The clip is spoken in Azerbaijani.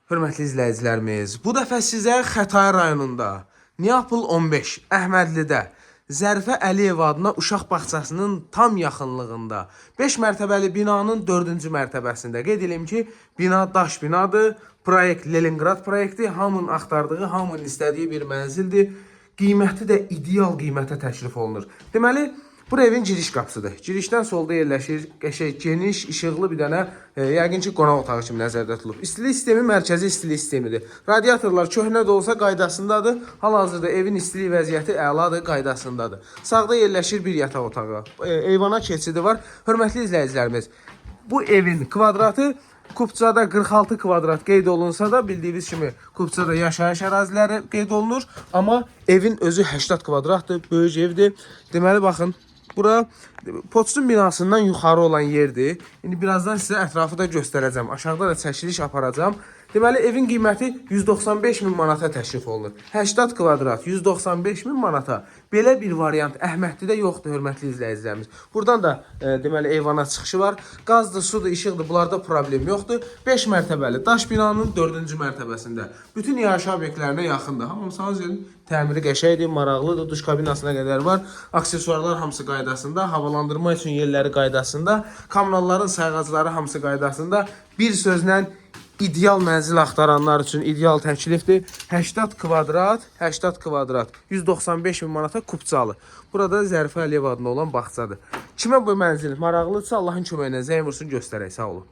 Hörmətli izləyicilərimiz, bu dəfə sizə Xətai rayonunda, Neapol 15, Əhmədlidə, Zərifə Əliyev adına uşaq bağçasının tam yaxınlığında 5 mərtəbəli binanın 4-cü mərtəbəsində qeyd edim ki, bina daş binadır, proyekt Leningrad proyekti, hamının axtardığı, hamının istədiyi bir mənzildir. Qiyməti də ideal qiymətə təklif olunur. Deməli, bu evin giriş qapısıdır. Girişdən solda yerləşir, qəşəng, geniş, işıqlı bir dənə, yəqin ki, qonaq otağı kimi nəzərdə tutulub. İstilik sistemi mərkəzi istilik sistemidir. Radiatorlar köhnə də olsa qaydasındadır. Hal-hazırda evin istilik vəziyyəti əladır, qaydasındadır. Sağda yerləşir bir yataq otağı. Eyvana keçidi var. Hörmətli izləyicilərimiz, bu evin kvadratı Kupçada 46 kvadrat qeyd olunsa da, bildiyiniz kimi Kupçada yaşayış əraziləri qeyd olunur. Amma evin özü 80 kvadratdır, böyük evdir. Deməli, baxın, bura Poçtun binasından yuxarı olan yerdir. İndi birazdan sizə ətrafı da göstərəcəm. Aşağıda da çəkiliş aparacağım. Deməli, evin qiyməti 195 min manata təklif olunur. 80 kvadrat 195 min manata. Belə bir variant Əhmədlidə yoxdur, hörmətli izləyicilərimiz. Buradan da deməli eyvana çıxışı var. Qazdır, sudur, işıqdır, bunlarda problem yoxdur. 5 mərtəbəli daş binanın 4-cü mərtəbəsində. Bütün yaşayış obyektlərinə yaxındır. Hamısı təmiri qəşəngdir, maraqlıdır. Duş kabinasına qədər var. Aksesuarlar hamısı qaydasında. Havalandırma üçün yerləri qaydasında. Kommunalların sayğacları hamısı qaydasında. Bir sözlə ideal mənzil axtaranlar üçün ideal təklifdir. 80 kvadrat 195 min manata Kupçalı. Burada Zərifə Əliyev adında olan bağçadır. Kimə bu mənzil maraqlıdırsa Allahın köməyinə zəng vursun göstərək. Sağ olun.